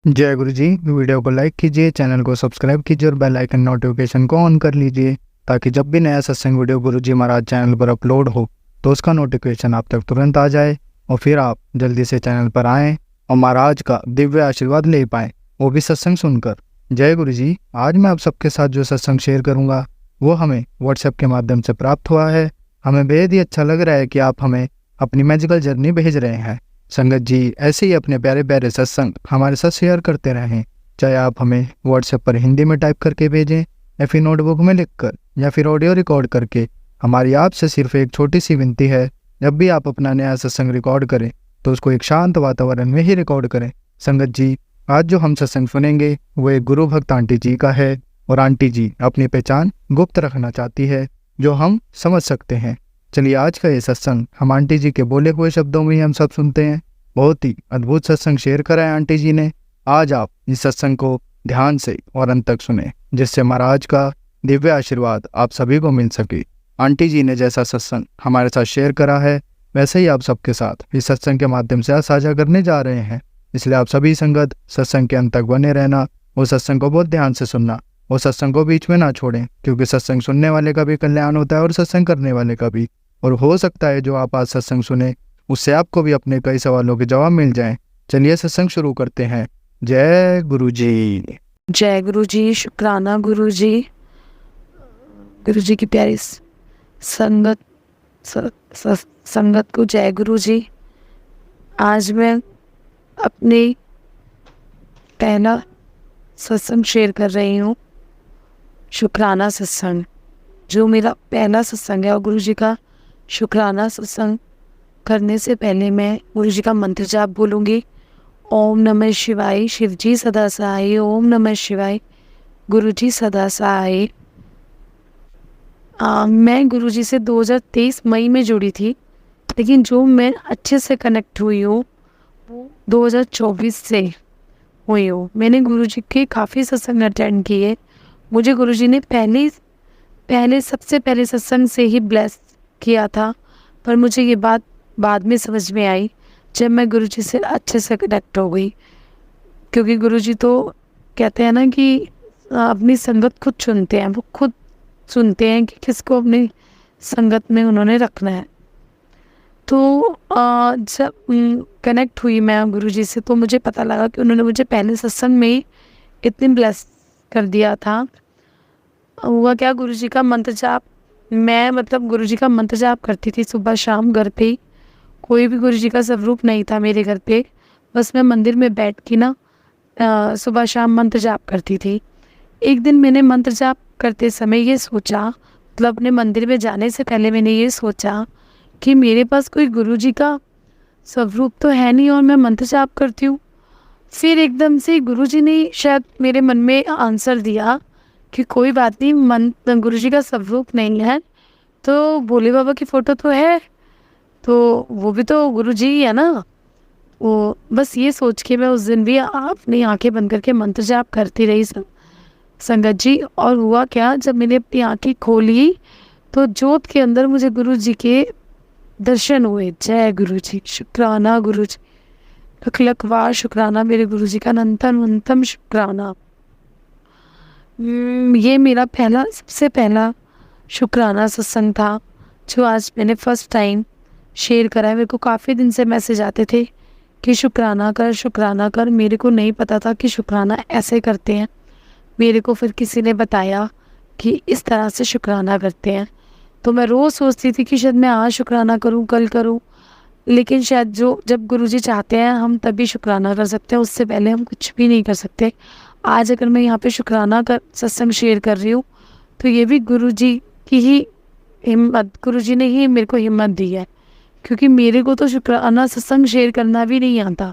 जय गुरु जी। वीडियो को लाइक कीजिए, चैनल को सब्सक्राइब कीजिए और बेल आइकन नोटिफिकेशन को ऑन कर लीजिए ताकि जब भी नया सत्संग वीडियो गुरु जी महाराज चैनल पर अपलोड हो तो उसका नोटिफिकेशन आप तक तुरंत आ जाए और फिर आप जल्दी से चैनल पर आएँ और महाराज का दिव्य आशीर्वाद ले पाएँ, वो भी सत्संग सुनकर। जय गुरु जी। आज मैं आप सबके साथ जो सत्संग शेयर करूँगा वो हमें व्हाट्सएप के माध्यम से प्राप्त हुआ है। हमें बेहद ही अच्छा लग रहा है कि आप हमें अपनी मैजिकल जर्नी भेज रहे हैं। संगत जी ऐसे ही अपने प्यारे प्यारे सत्संग हमारे साथ शेयर करते रहें, चाहे आप हमें व्हाट्सएप पर हिंदी में टाइप करके भेजें या फिर नोटबुक में लिखकर या फिर ऑडियो रिकॉर्ड करके। हमारी आपसे सिर्फ एक छोटी सी विनती है, जब भी आप अपना नया सत्संग रिकॉर्ड करें तो उसको एक शांत वातावरण में ही रिकॉर्ड करें। संगत जी आज जो हम सत्संग सुनेंगे वो एक गुरु भक्त आंटी जी का है और आंटी जी अपनी पहचान गुप्त रखना चाहती है जो हम समझ सकते हैं। चलिए आज का ये सत्संग हम आंटी जी के बोले हुए शब्दों में ही हम सब सुनते हैं। बहुत ही अद्भुत सत्संग शेयर करा है आंटी जी ने। आज आप इस सत्संग को ध्यान से और अंत तक सुने जिससे महाराज का दिव्य आशीर्वाद आप सभी को मिल सके। आंटी जी ने जैसा सत्संग हमारे साथ शेयर करा है वैसे ही आप सबके साथ इस सत्संग के माध्यम से साझा करने जा रहे हैं। इसलिए आप सभी संगत सत्संग के अंत तक बने रहना और सत्संग को बहुत ध्यान से सुनना और सत्संग को बीच में ना छोड़ें, क्योंकि सत्संग सुनने वाले का भी कल्याण होता है और सत्संग करने वाले का भी। और हो सकता है जो आप आज सत्संग सुने उससे आपको भी अपने कई सवालों के जवाब मिल जाएं। चलिए सत्संग शुरू करते हैं। जय गुरु जी। जय गुरु जी। शुक्राना गुरु जी। गुरु जी की प्यारी संगत को जय गुरु जी। आज मैं अपने पहला सत्संग शेयर कर रही हूँ, शुक्राना सत्संग, जो मेरा पहला सत्संग है। और गुरु जी का शुक्राना सत्संग करने से पहले मैं गुरु जी का मंत्र जाप बोलूँगी। ओम नमः शिवाय, शिव जी सदा सहाय। ओम नमः शिवाय, गुरु जी सदा सहाय। मैं गुरु जी से 2023 मई में जुड़ी थी, लेकिन जो मैं अच्छे से कनेक्ट हुई हूँ वो 2024 से हुई हूँ। मैंने गुरु जी के काफ़ी सत्संग अटेंड किए। मुझे गुरु जी ने सबसे पहले सत्संग से ही ब्लेस किया था, पर मुझे ये बात बाद में समझ में आई जब मैं गुरु जी से अच्छे से कनेक्ट हो गई। क्योंकि गुरु जी तो कहते हैं ना कि अपनी संगत खुद चुनते हैं, वो खुद सुनते हैं कि किसको अपनी संगत में उन्होंने रखना है। तो जब कनेक्ट हुई मैं गुरु जी से तो मुझे पता लगा कि उन्होंने मुझे पहले सत्संग में ही इतनी ब्लेस कर दिया था। हुआ क्या, गुरु जी का मंत्र जाप, मैं गुरु जी का मंत्र जाप करती थी सुबह शाम घर पे। कोई भी गुरु जी का स्वरूप नहीं था मेरे घर पे, बस मैं मंदिर में बैठ के ना सुबह शाम मंत्र जाप करती थी। एक दिन मैंने मंत्र जाप करते समय ये सोचा, अपने मंदिर में जाने से पहले मैंने ये सोचा कि मेरे पास कोई गुरु जी का स्वरूप तो है नहीं और मैं मंत्र जाप करती हूँ। फिर एकदम से गुरु जी ने शायद मेरे मन में आंसर दिया कि कोई बात नहीं, गुरु जी का स्वरूप नहीं है तो भोले बाबा की फ़ोटो तो है, तो वो भी तो गुरु जी ही है ना। वो बस ये सोच के मैं उस दिन भी अपनी आंखें बंद करके मंत्र जाप करती रही संगत जी। और हुआ क्या, जब मैंने अपनी आंखें खोली तो ज्योत के अंदर मुझे गुरु जी के दर्शन हुए। जय गुरु जी। शुक्राना गुरु जी, लख लख बार शुक्राना मेरे गुरु जी का, अनंतम शुक्राना। ये मेरा सबसे पहला शुक्राना सत्संग था जो आज मैंने फर्स्ट टाइम शेयर करा है। मेरे को काफ़ी दिन से मैसेज आते थे कि शुक्राना कर। मेरे को नहीं पता था कि शुक्राना ऐसे करते हैं। मेरे को फिर किसी ने बताया कि इस तरह से शुक्राना करते हैं। तो मैं रोज़ सोचती थी कि शायद मैं आज शुक्राना करूं, कल करूं, लेकिन शायद जब गुरुजी चाहते हैं हम तभी शुक्राना कर सकते हैं, उससे पहले हम कुछ भी नहीं कर सकते। आज अगर मैं यहाँ पे शुक्राना का सत्संग शेयर कर रही हूँ तो ये भी गुरुजी की ही हिम्मत, गुरुजी ने ही मेरे को हिम्मत दी है, क्योंकि मेरे को तो शुक्राना सत्संग शेयर करना भी नहीं आता।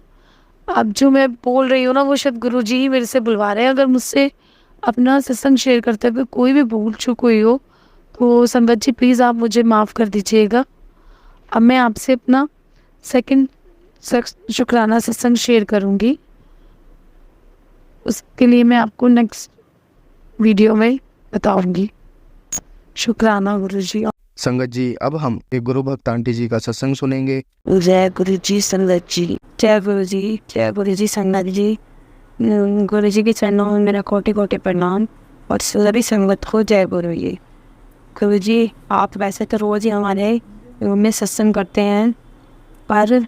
अब जो मैं बोल रही हूँ ना वो शायद गुरुजी ही मेरे से बुलवा रहे हैं। अगर मुझसे अपना सत्संग शेयर करते हुए कोई भी भूल चूक हुई हो तो संगत जी प्लीज़ आप मुझे माफ़ कर दीजिएगा। अब मैं आपसे अपना सेकंड शुक्राना सत्संग शेयर करूँगी, उसके लिए मैं आपको नेक्स्ट वीडियो में बताऊँगी। शुक्राना गुरु जी। संगत जी अब हम एक गुरु भक्त आंटी जी का सत्संग सुनेंगे। जय गुरु जी संगत जी। जय गुरु जी। जय गुरु जी संगत जी। गुरु जी के चरणों में मेरा कोटि कोटि प्रणाम और सभी संगत को जय गुरु जी। गुरु जी, आप वैसे तो रोज़ ही हमारे रूम में सत्संग करते हैं, पर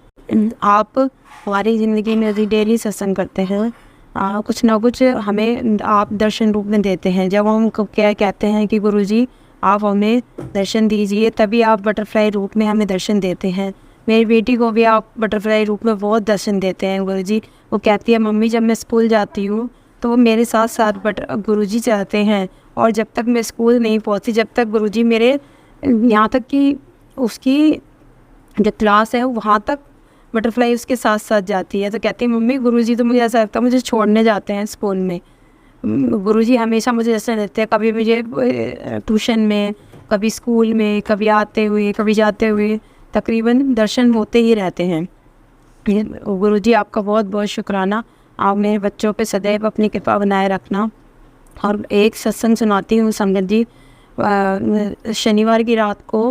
आप हमारी ज़िंदगी में भी डेली सत्संग करते हैं। कुछ ना कुछ हमें आप दर्शन रूप में देते हैं। जब हम क्या कहते हैं कि गुरु जी आप हमें दर्शन दीजिए, तभी आप बटरफ्लाई रूप में हमें दर्शन देते हैं। मेरी बेटी को भी आप बटरफ्लाई रूप में बहुत दर्शन देते हैं गुरु जी। वो कहती है मम्मी जब मैं स्कूल जाती हूँ तो वो मेरे साथ साथ गुरु जी चाहते हैं, और जब तक मैं स्कूल नहीं पहुँचती, जब तक गुरु जी मेरे यहाँ तक कि उसकी जो क्लास है वहाँ तक बटरफ्लाई उसके साथ साथ जाती है। तो कहती है मम्मी गुरु जी तो मुझे ऐसा लगता है मुझे छोड़ने जाते हैं स्कूल में। गुरु जी हमेशा मुझे ऐसा देते हैं, कभी मुझे ट्यूशन में, कभी स्कूल में, कभी आते हुए, कभी जाते हुए, तकरीबन दर्शन होते ही रहते हैं। गुरु जी आपका बहुत बहुत शुक्राना। आप मेरे बच्चों पे सदैव अपनी कृपा बनाए रखना। और एक सत्संग सुनाती हूँ संगत जी। शनिवार की रात को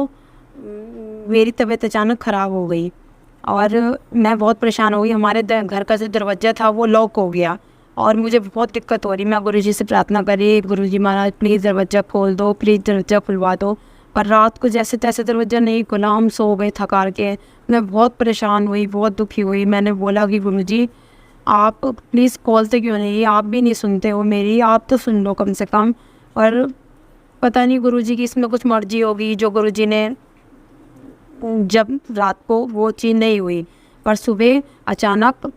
मेरी तबीयत अचानक ख़राब हो गई और मैं बहुत परेशान हो गई। हमारे घर का जो दरवाज़ा था वो लॉक हो गया और मुझे बहुत दिक्कत हो रही। मैं गुरुजी से प्रार्थना करी, गुरुजी महाराज प्लीज़ दरवाज़ा खोल दो, प्लीज़ दरवाज़ा खुलवा दो। पर रात को जैसे तैसे दरवाज़ा नहीं खुला, हम सो गए थकार के। मैं बहुत परेशान हुई, बहुत दुखी हुई। मैंने बोला कि गुरुजी आप प्लीज़ खोलते क्यों नहीं, आप भी नहीं सुनते हो मेरी, आप तो सुन लो कम से कम। और पता नहीं गुरुजी की इसमें कुछ मर्जी होगी, जो गुरुजी ने जब रात को वो चीज़ नहीं हुई। पर सुबह अचानक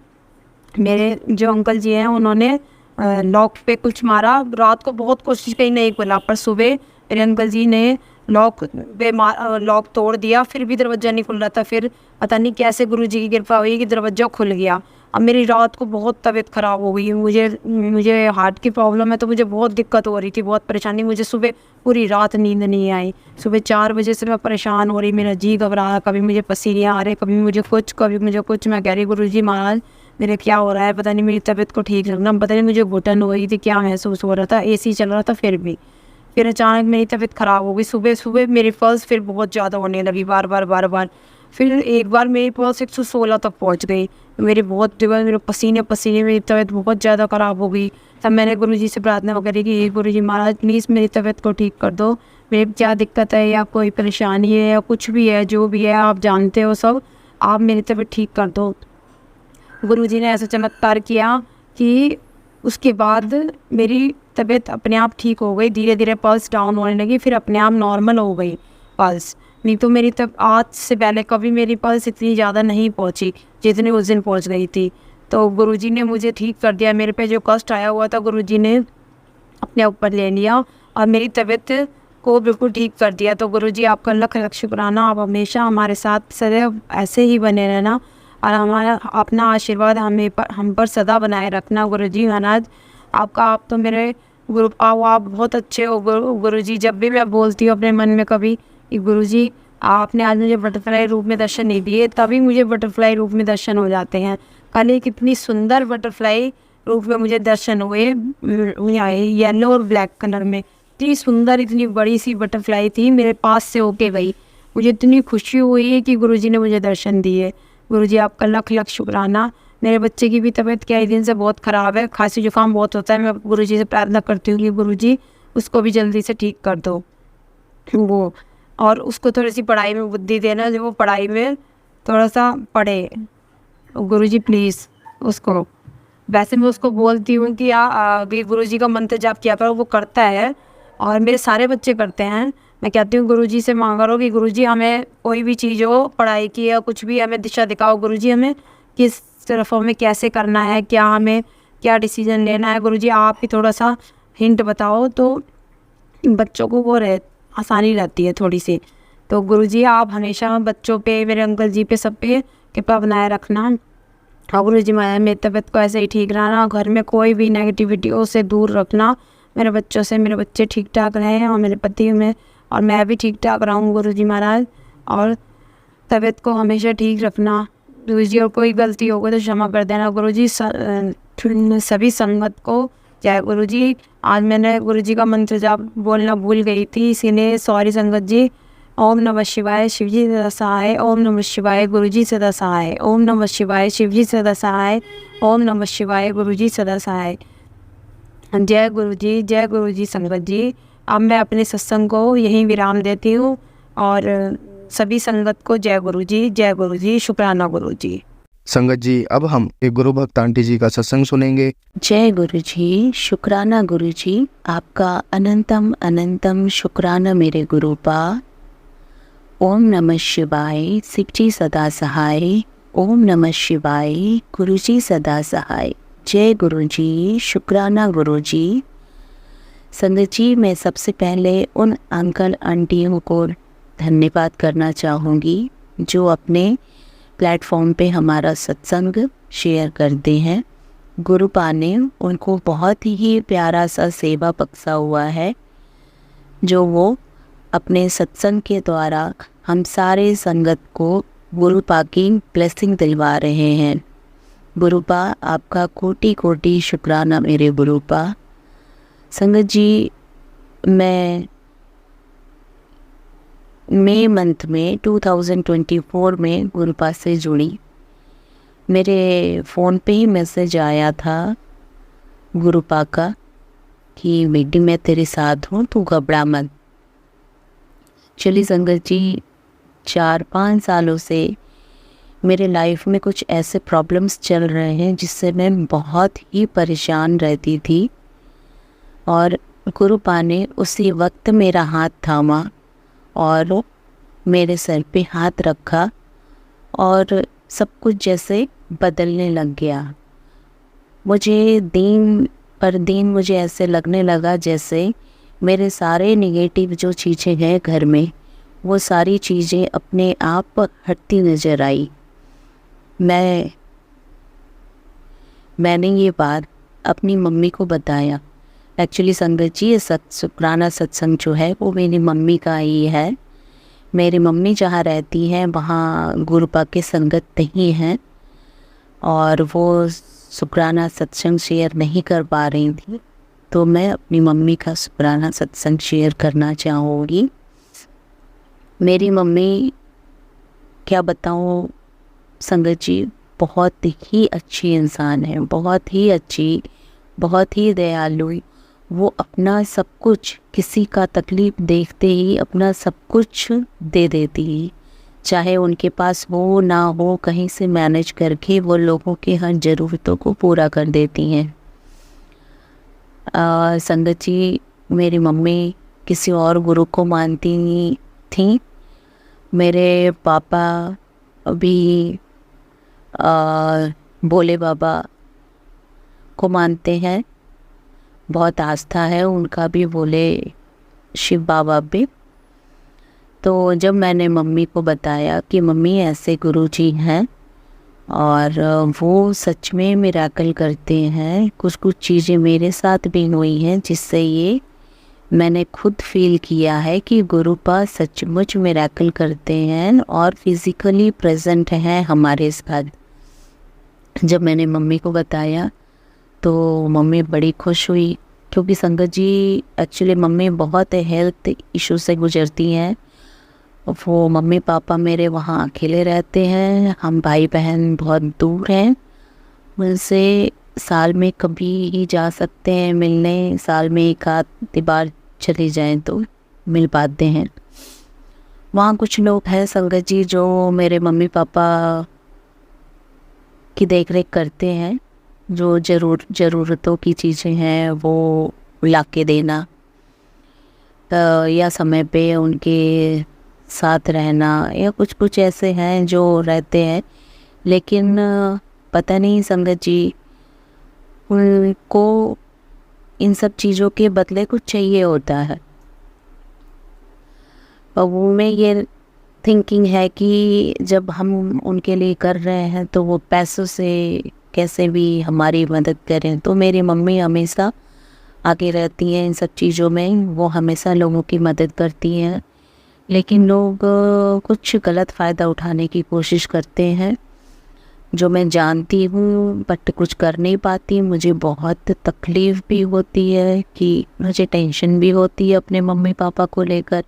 मेरे जो अंकल जी हैं उन्होंने लॉक पे कुछ मारा। रात को बहुत कोशिश की नहीं खुला, पर सुबह मेरे अंकल जी ने लॉक पे लॉक तोड़ दिया, फिर भी दरवाज़ा नहीं खुल रहा था। फिर पता नहीं कैसे गुरुजी की कृपा हुई कि दरवाज़ा खुल गया। अब मेरी रात को बहुत तबीयत ख़राब हो गई। मुझे हार्ट की प्रॉब्लम है, तो मुझे बहुत दिक्कत हो रही थी, बहुत परेशानी। मुझे सुबह पूरी रात नींद नहीं आई। सुबह 4 बजे से मैं परेशान हो रही, मेरा जी घबरा रहा, कभी मुझे पसीने आ रहे, कभी मुझे कुछ, कभी मुझे कुछ। मैं कह रही गुरुजी महाराज मेरे क्या हो रहा है, पता नहीं, मेरी तबीयत को ठीक रखना। पता नहीं मुझे घुटन हो रही थी, क्या महसूस हो रहा था, AC चल रहा था फिर अचानक मेरी तबीयत ख़राब हो गई। सुबह सुबह मेरी पल्स फिर बहुत ज़्यादा होने लगी, बार बार। फिर एक बार मेरी पल्स 116 तक पहुंच गई। मेरे पसीने मेरी तबीयत बहुत ज़्यादा ख़राब हो गई। तब मैंने गुरुजी से प्रार्थना करी कि गुरुजी महाराज प्लीज़ मेरी तबीयत को ठीक कर दो। मेरी क्या दिक्कत है या कोई परेशानी है या कुछ भी है, जो भी है आप जानते हो सब, आप मेरी तबीयत ठीक कर दो। गुरुजी ने ऐसा चमत्कार किया कि उसके बाद मेरी तबीयत अपने आप ठीक हो गई। धीरे धीरे पल्स डाउन होने लगी, फिर अपने आप नॉर्मल हो गई पल्स। नहीं तो मेरी तब आज से पहले कभी मेरी पल्स इतनी ज़्यादा नहीं पहुंची जितनी उस दिन पहुंच गई थी। तो गुरुजी ने मुझे ठीक कर दिया। मेरे पे जो कष्ट आया हुआ था गुरुजी ने अपने ऊपर ले लिया और मेरी तबीयत को बिल्कुल ठीक कर दिया। तो गुरुजी आपका लख लख शुक्राना। आप हमेशा हमारे साथ सदैव ऐसे ही बने रहना और हमारा अपना आशीर्वाद हम पर सदा बनाए रखना। गुरुजी महाराज आपका, आप तो मेरे गुरु, आप बहुत अच्छे हो गुरुजी। जब भी मैं बोलती हूँ अपने मन में कभी कि गुरुजी आपने आज मुझे बटरफ्लाई रूप में दर्शन नहीं दिए, तभी मुझे बटरफ्लाई रूप में दर्शन हो जाते हैं। कल एक इतनी सुंदर बटरफ्लाई रूप में मुझे दर्शन हुए, येलो और ब्लैक कलर में। इतनी सुंदर, इतनी बड़ी सी बटरफ्लाई थी, मेरे पास से होके गई। मुझे इतनी खुशी हुई कि गुरुजी ने मुझे दर्शन दिए। गुरुजी आपका लख लख शुक्राना। मेरे बच्चे की भी तबीयत कई दिन से बहुत ख़राब है, खांसी जुकाम बहुत होता है। मैं गुरुजी से प्रार्थना करती हूँ कि गुरुजी उसको भी जल्दी से ठीक कर दो वो, और उसको थोड़ी सी पढ़ाई में बुद्धि देना, जो वो पढ़ाई में थोड़ा सा पढ़े गुरुजी प्लीज़ उसको। वैसे मैं उसको बोलती हूँ कि गुरुजी का मंत्र जाप किया करो, वो करता है और मेरे सारे बच्चे करते हैं। मैं कहती हूँ गुरुजी से मांग करो कि गुरुजी हमें कोई भी चीज़ हो, पढ़ाई की या कुछ भी, हमें दिशा दिखाओ। गुरुजी हमें किस तरफ हमें कैसे करना है, हमें क्या डिसीजन लेना है। गुरुजी आप ही थोड़ा सा हिंट बताओ तो बच्चों को वो आसानी रहती है थोड़ी सी। तो गुरुजी आप हमेशा बच्चों पे, मेरे अंकल जी पे, सब पे कृपा बनाए रखना। और गुरुजी मेरी तबीयत को ऐसे ही ठीक रहना, घर में कोई भी नेगेटिविटी से दूर रखना मेरे बच्चों से। मेरे बच्चे ठीक ठाक रहें और मेरे पति में और मैं भी ठीक ठाक रहूँ गुरुजी महाराज। और तबीयत को हमेशा ठीक रखना गुरुजी। और कोई गलती हो गई तो क्षमा कर देना गुरुजी। सभी संगत को जय गुरुजी। आज मैंने गुरुजी का मंत्र जाप बोलना भूल गई थी, इसीलिए सॉरी संगत जी। ओम नमः शिवाय शिवजी सदा सहाय। ओम नमः शिवाय गुरुजी सदा सहाय। ओम नमः शिवाय शिवजी सदा सहाय। ओम नमः शिवाय गुरुजी सदा सहाय। जय गुरुजी संगत जी। अब मैं अपने सत्संग को यहीं विराम देती हूँ और सभी संगत को जय गुरुजी, शुक्राना गुरुजी। संगत जी, अब हम एक गुरु भक्त आंटी जी का सत्संग सुनेंगे। जय गुरुजी, शुक्राना गुरुजी, आपका अनंतम अनंतम शुक्राना मेरे गुरुपा। ओम नमः शिवाय, शिवजी सदा सहाय। ओम नमः शिवाय, गुरुजी सदा सहाय। जय गुरुजी, शुक्राना गुरुजी। संगत जी, मैं सबसे पहले उन अंकल आंटियों को धन्यवाद करना चाहूँगी जो अपने प्लेटफॉर्म पे हमारा सत्संग शेयर करते हैं। गुरुपा ने उनको बहुत ही प्यारा सा सेवा बख्शा हुआ है जो वो अपने सत्संग के द्वारा हम सारे संगत को गुरुपा की ब्लेसिंग दिलवा रहे हैं। गुरुपा, आपका कोटि कोटि शुक्राना मेरे गुरुपा। संगत जी, मैं मई मंथ में 2024 में गुरुपा से जुड़ी। मेरे फ़ोन पे ही मैसेज आया था गुरुपा का कि बेटी मैं तेरे साथ हूँ, तू घबरा मत। चलिए संगत जी, 4-5 सालों से मेरे लाइफ में कुछ ऐसे प्रॉब्लम्स चल रहे हैं जिससे मैं बहुत ही परेशान रहती थी और गुरुपा ने उसी वक्त मेरा हाथ थामा और मेरे सर पे हाथ रखा और सब कुछ जैसे बदलने लग गया। मुझे दिन पर दिन मुझे ऐसे लगने लगा जैसे मेरे सारे नेगेटिव जो चीज़ें हैं घर में, वो सारी चीज़ें अपने आप हटती नज़र आई। मैंने ये बात अपनी मम्मी को बताया। एक्चुअली संगत जी, ये शुक्राना सत्संग जो है वो मेरी मम्मी का ही है। मेरी मम्मी जहाँ रहती हैं वहाँ गुरुपा के संगत नहीं हैं और वो शुक्राना सत्संग शेयर नहीं कर पा रही थी, तो मैं अपनी मम्मी का शुक्राना सत्संग शेयर करना चाहूँगी। मेरी मम्मी, क्या बताऊँ संगत जी, बहुत ही अच्छी इंसान है, बहुत ही अच्छी, बहुत ही दयालु। वो अपना सब कुछ, किसी का तकलीफ़ देखते ही अपना सब कुछ दे देती है, चाहे उनके पास हो ना हो, कहीं से मैनेज करके वो लोगों के हर ज़रूरतों को पूरा कर देती हैं। संगत जी, मेरी मम्मी किसी और गुरु को मानती नहीं थी। मेरे पापा अभी भोले बाबा को मानते हैं, बहुत आस्था है उनका भी भोले शिव बाबा पे। तो जब मैंने मम्मी को बताया कि मम्मी ऐसे गुरुजी हैं और वो सच में मिराकल करते हैं, कुछ कुछ चीज़ें मेरे साथ भी हुई हैं जिससे ये मैंने खुद फील किया है कि गुरुपा सचमुच मिराकल करते हैं और फिज़िकली प्रेजेंट हैं हमारे साथ। जब मैंने मम्मी को बताया तो मम्मी बड़ी खुश हुई, क्योंकि संगत जी एक्चुअली मम्मी बहुत हेल्थ इशू से गुजरती हैं। वो मम्मी पापा मेरे वहाँ अकेले रहते हैं, हम भाई बहन बहुत दूर हैं, उनसे साल में कभी ही जा सकते हैं मिलने, साल में एक आध बार चले जाएं तो मिल पाते हैं। वहाँ कुछ लोग हैं संगत जी जो मेरे मम्मी पापा की देख रेख करते हैं, जो ज़रूरतों की चीज़ें हैं वो ला के देना या समय पे उनके साथ रहना, या कुछ कुछ ऐसे हैं जो रहते हैं। लेकिन पता नहीं संगत जी, उनको इन सब चीज़ों के बदले कुछ चाहिए होता है और वो में ये थिंकिंग है कि जब हम उनके लिए कर रहे हैं तो वो पैसों से कैसे भी हमारी मदद करें। तो मेरी मम्मी हमेशा आगे रहती हैं इन सब चीज़ों में, वो हमेशा लोगों की मदद करती हैं, लेकिन लोग कुछ गलत फ़ायदा उठाने की कोशिश करते हैं जो मैं जानती हूँ, बट कुछ कर नहीं पाती। मुझे बहुत तकलीफ़ भी होती है कि मुझे टेंशन भी होती है अपने मम्मी पापा को लेकर।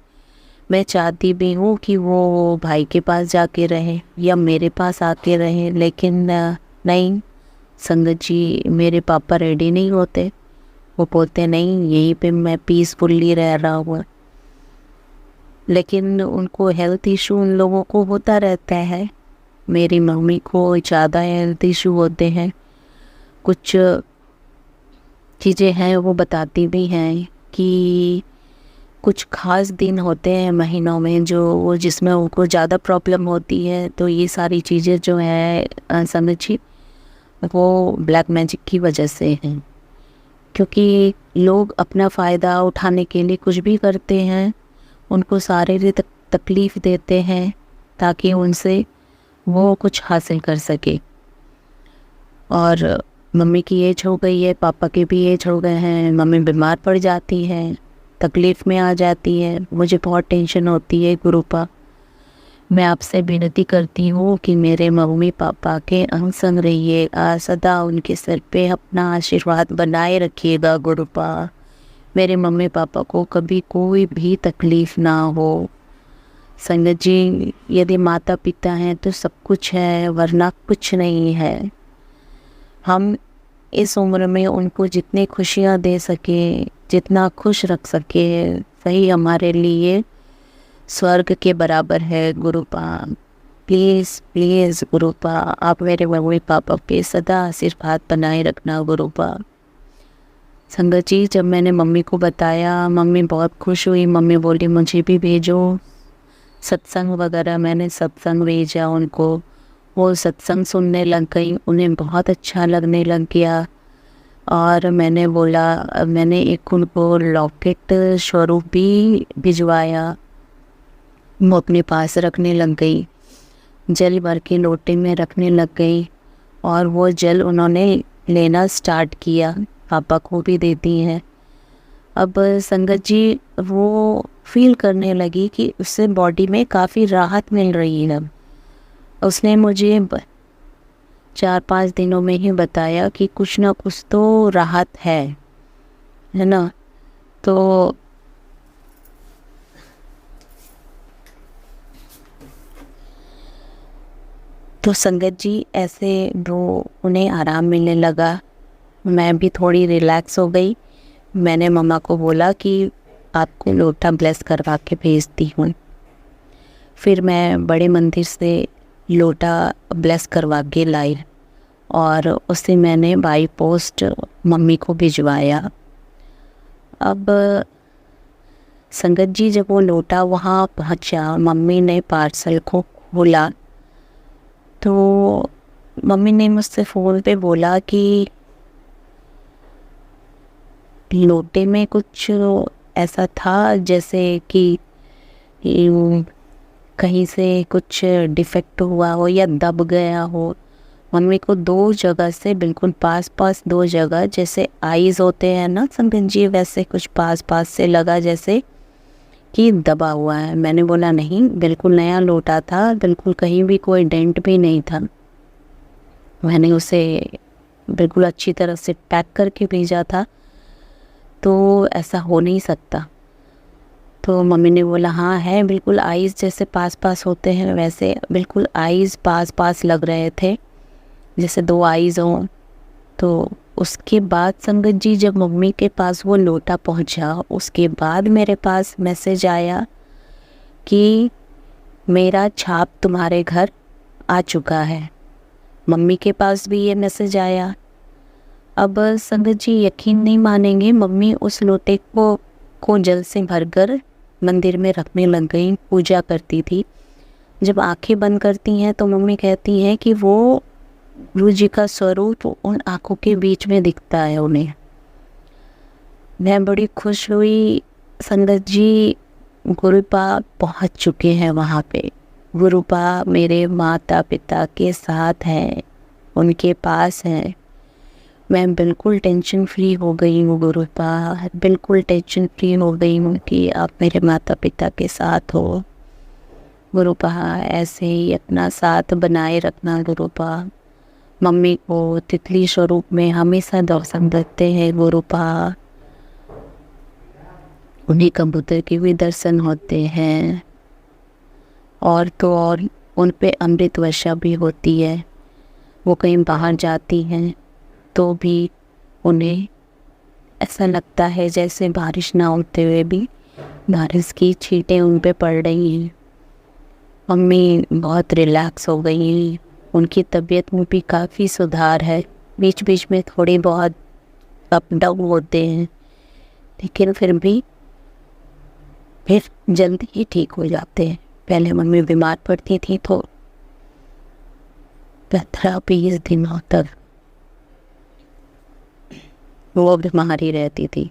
मैं चाहती भी हूँ कि वो भाई के पास जाके रहे या मेरे पास आके रहे, लेकिन नहीं संगत जी, मेरे पापा रेडी नहीं होते। वो बोलते नहीं, यहीं पे मैं पीसफुली रह रहा हूँ। लेकिन उनको हेल्थ इशू उन लोगों को होता रहता है। मेरी मम्मी को ज़्यादा हेल्थ इशू होते हैं। कुछ चीज़ें हैं वो बताती भी हैं कि कुछ ख़ास दिन होते हैं महीनों में जो जिसमें उनको ज़्यादा प्रॉब्लम होती है। तो ये सारी चीज़ें जो है समझिए वो ब्लैक मैजिक की वजह से हैं, क्योंकि लोग अपना फ़ायदा उठाने के लिए कुछ भी करते हैं। उनको शारीरिक तकलीफ़ देते हैं ताकि उनसे वो कुछ हासिल कर सके। और मम्मी की एज हो गई है, पापा की भी एज हो गए हैं। मम्मी बीमार पड़ जाती है, तकलीफ़ में आ जाती है, मुझे बहुत टेंशन होती है। गुरुपा, मैं आपसे विनती करती हूँ कि मेरे मम्मी पापा के अंग संग रहिएगा, सदा उनके सर पे अपना आशीर्वाद बनाए रखिएगा। गुरुपा, मेरे मम्मी पापा को कभी कोई भी तकलीफ़ ना हो। संगत जी, यदि माता पिता हैं तो सब कुछ है, वरना कुछ नहीं है। हम इस उम्र में उनको जितनी खुशियाँ दे सके, जितना खुश रख सके, वही हमारे लिए स्वर्ग के बराबर है। गुरुपा, प्लीज़ प्लीज़ गुरुपा, आप मेरे मम्मी पापा पे सदा आशीर्वाद बनाए रखना। गुरुपा। संगत जी, जब मैंने मम्मी को बताया, मम्मी बहुत खुश हुई। मम्मी बोली मुझे भी भेजो सत्संग वगैरह। मैंने सत्संग भेजा उनको, वो सत्संग सुनने लग गई, उन्हें बहुत अच्छा लगने लग गया। और मैंने बोला, मैंने एक उनको लॉकेट स्वरूप भी भिजवाया, वो अपने पास रखने लग गई, जल भर के लोटे में रखने लग गई। और वो जल उन्होंने लेना स्टार्ट किया, पापा को भी देती हैं। अब संगत जी, वो फील करने लगी कि उससे बॉडी में काफ़ी राहत मिल रही है। उसने मुझे 4-5 दिनों में ही बताया कि कुछ ना कुछ तो राहत है ना। तो संगत जी, ऐसे वो उन्हें आराम मिलने लगा। मैं भी थोड़ी रिलैक्स हो गई। मैंने मम्मा को बोला कि आपको लोटा ब्लेस करवा के भेजती हूँ। फिर मैं बड़े मंदिर से लोटा ब्लेस करवा के लाई और उसे मैंने बाई पोस्ट मम्मी को भिजवाया। अब संगत जी, जब वो लोटा वहाँ पहुँचा, मम्मी ने पार्सल को खोला तो मम्मी ने मुझसे फ़ोन पे बोला कि लोटे में कुछ ऐसा था जैसे कि कहीं से कुछ डिफेक्ट हुआ हो या दब गया हो। मम्मी को 2 जगह से, बिल्कुल पास पास 2 जगह, जैसे आईज होते हैं ना संगत जी, वैसे कुछ पास पास से लगा जैसे कि दबा हुआ है। मैंने बोला नहीं, बिल्कुल नया लोटा था, बिल्कुल कहीं भी कोई डेंट भी नहीं था। मैंने उसे बिल्कुल अच्छी तरह से पैक करके भेजा था, तो ऐसा हो नहीं सकता। तो मम्मी ने बोला हाँ है, बिल्कुल आईज जैसे पास पास होते हैं वैसे बिल्कुल आईज पास पास लग रहे थे, जैसे 2 आईज हों। तो उसके बाद संगत जी, जब मम्मी के पास वो लोटा पहुंचा, उसके बाद मेरे पास मैसेज आया कि मेरा छाप तुम्हारे घर आ चुका है। मम्मी के पास भी ये मैसेज आया। अब संगत जी, यकीन नहीं मानेंगे, मम्मी उस लोटे को जल से भरकर मंदिर में रखने लग गई, पूजा करती थी। जब आंखें बंद करती हैं तो मम्मी कहती हैं कि वो गुरु जी का स्वरूप उन आँखों के बीच में दिखता है उन्हें। मैं बड़ी खुश हुई। संगत जी, गुरुपा पहुँच चुके हैं वहाँ पे। गुरुपा मेरे माता पिता के साथ हैं, उनके पास हैं। मैं बिल्कुल टेंशन फ्री हो गई हूँ गुरुपा, बिल्कुल टेंशन फ्री हो गई हूँ कि आप मेरे माता पिता के साथ हो। गुरुपा, ऐसे ही अपना साथ बनाए रखना गुरुपा। मम्मी को तितली स्वरूप में हमेशा दर्शन देते हैं गुरुपा। उन्हीं कबूतर के भी दर्शन होते हैं, और तो और उन पे अमृत वर्षा भी होती है। वो कहीं बाहर जाती हैं तो भी उन्हें ऐसा लगता है जैसे बारिश ना होते हुए भी बारिश की छींटें उन पे पड़ रही हैं। मम्मी बहुत रिलैक्स हो गई हैं, उनकी तबीयत में भी काफ़ी सुधार है। बीच बीच में थोड़ी बहुत अप डाउन होते हैं, लेकिन फिर जल्दी ही ठीक हो जाते हैं। पहले मम्मी बीमार पड़ती थी तो 15-20 दिनों तक वो बीमार ही रहती थी,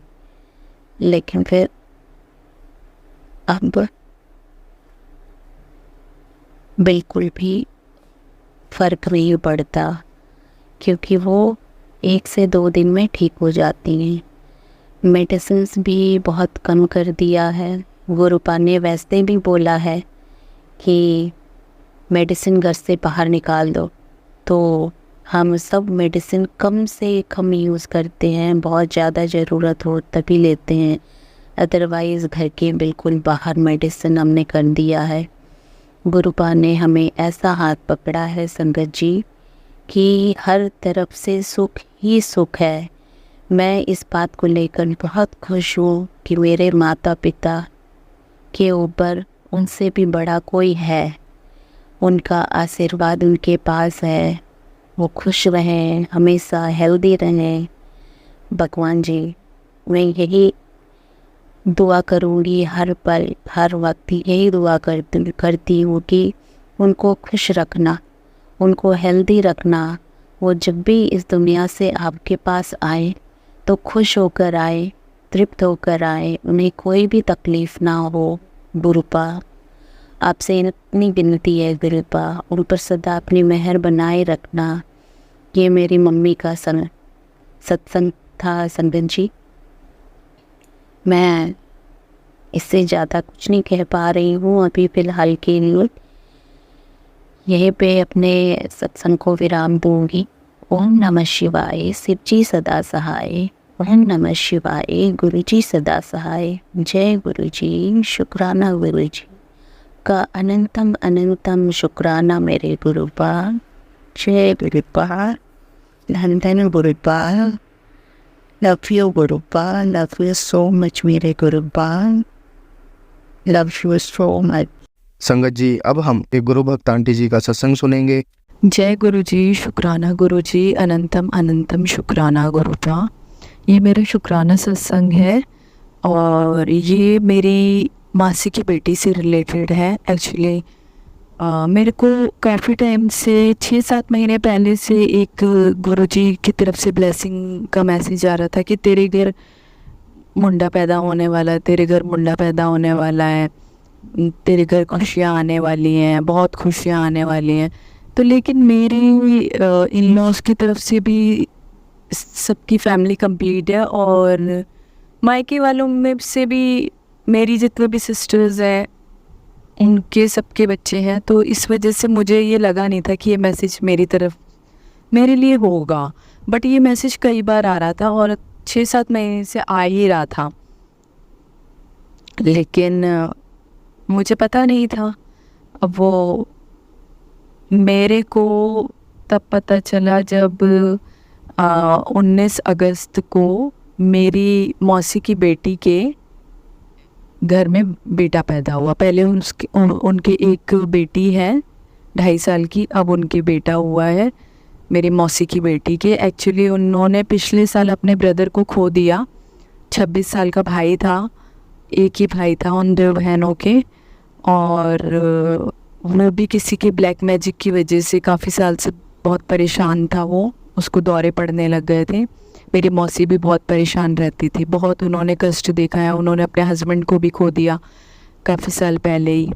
लेकिन फिर अब बिल्कुल भी फ़र्क नहीं पड़ता, क्योंकि वो 1 से 2 दिन में ठीक हो जाती हैं। मेडिसिन्स भी बहुत कम कर दिया है। गुरुपा ने वैसे भी बोला है कि मेडिसिन घर से बाहर निकाल दो, तो हम सब मेडिसिन कम से कम यूज़ करते हैं। बहुत ज़्यादा ज़रूरत हो तभी लेते हैं, अदरवाइज़ घर के बिल्कुल बाहर मेडिसिन हमने कर दिया है। गुरुपा ने हमें ऐसा हाथ पकड़ा है संगत जी कि हर तरफ से सुख ही सुख है। मैं इस बात को लेकर बहुत खुश हूँ कि मेरे माता पिता के ऊपर उनसे भी बड़ा कोई है। उनका आशीर्वाद उनके पास है। वो खुश रहें, हमेशा हेल्दी रहें। भगवान जी, मैं यही दुआ करूँगी हर पल हर वक्त, यही दुआ करती हूँ कि उनको खुश रखना, उनको हेल्दी रखना। वो जब भी इस दुनिया से आपके पास आए तो खुश होकर आए, तृप्त होकर आए, उन्हें कोई भी तकलीफ़ ना हो। गुरुपा, आपसे इतनी विनती है गुरुपा, उन पर सदा अपनी मेहर बनाए रखना। ये मेरी मम्मी का सत्संग था संगत जी। मैं इससे ज़्यादा कुछ नहीं कह पा रही हूँ अभी फ़िलहाल के लिए। यहीं पे अपने सत्संग को विराम दूंगी। ओम नमः शिवाय, शिव जी सदा सहाय। ओम नमः शिवाय, गुरु जी सदा सहाय। जय गुरु जी, शुक्राना गुरु जी का अनंतम अनंतम शुक्राना मेरे गुरुपा। जय गुरुपा, धन Gurupa, love you Gurupa, love you so much मेरे Gurupa, love you so much. संगत जी, अब हम एक गुरु भक्त आंटी जी का सत्संग सुनेंगे। जय गुरु जी, शुक्राना गुरु जी, अनंतम अनंतम शुक्राना गुरुपा। ये मेरा शुक्राना सत्संग है और ये मेरी मासी की बेटी से रिलेटेड है। एक्चुअली मेरे को काफ़ी टाइम से 6-7 महीने पहले से एक गुरुजी की तरफ से ब्लेसिंग का मैसेज आ रहा था कि तेरे घर मुंडा पैदा होने वाला है, तेरे घर मुंडा पैदा होने वाला है, तेरे घर खुशियाँ आने वाली हैं, बहुत खुशियाँ आने वाली हैं। तो लेकिन मेरी इन लॉज की तरफ से भी सबकी फैमिली कंप्लीट है और मायके वालों में से भी मेरी जितने भी सिस्टर्स हैं उनके सबके बच्चे हैं। तो इस वजह से मुझे ये लगा नहीं था कि ये मैसेज मेरी तरफ मेरे लिए होगा, बट ये मैसेज कई बार आ रहा था और 6-7 महीने से आ ही रहा था, लेकिन मुझे पता नहीं था। अब वो मेरे को तब पता चला जब 19 अगस्त को मेरी मौसी की बेटी के घर में बेटा पैदा हुआ। पहले उनके एक बेटी है 2.5 साल की, अब उनके बेटा हुआ है मेरी मौसी की बेटी के। एक्चुअली उन्होंने पिछले साल अपने ब्रदर को खो दिया। 26 साल का भाई था, एक ही भाई था उन 2 बहनों के, और वो भी किसी के ब्लैक मैजिक की वजह से काफ़ी साल से बहुत परेशान था। वो उसको दौरे पड़ने लग गए थे। मेरी मौसी भी बहुत परेशान रहती थी, बहुत उन्होंने कष्ट देखा है। उन्होंने अपने हस्बैंड को भी खो दिया काफ़ी साल पहले ही।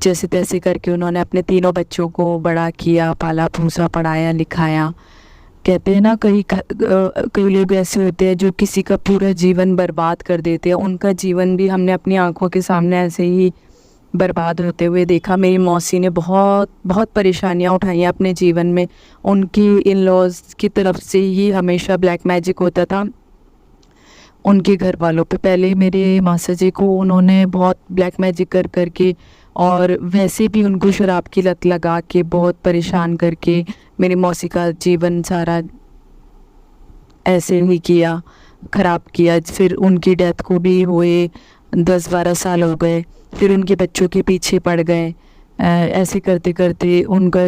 जैसे तैसे करके उन्होंने अपने 3 बच्चों को बड़ा किया, पाला पोसा, पढ़ाया लिखाया। कहते हैं ना कई लोग ऐसे होते हैं जो किसी का पूरा जीवन बर्बाद कर देते हैं। उनका जीवन भी हमने अपनी आंखों के सामने ऐसे ही बर्बाद होते हुए देखा। मेरी मौसी ने बहुत बहुत परेशानियां उठाई अपने जीवन में। उनकी इन लॉज की तरफ से ही हमेशा ब्लैक मैजिक होता था। उनके घर वालों पे। पहले मेरे मासा जी को उन्होंने बहुत ब्लैक मैजिक कर करके और वैसे भी उनको शराब की लत लगा के बहुत परेशान करके मेरी मौसी का जीवन सारा ऐसे ही किया, ख़राब किया। फिर उनकी डेथ को भी हुए 10-12 साल हो गए, फिर उनके बच्चों के पीछे पड़ गए। ऐसे करते करते उनका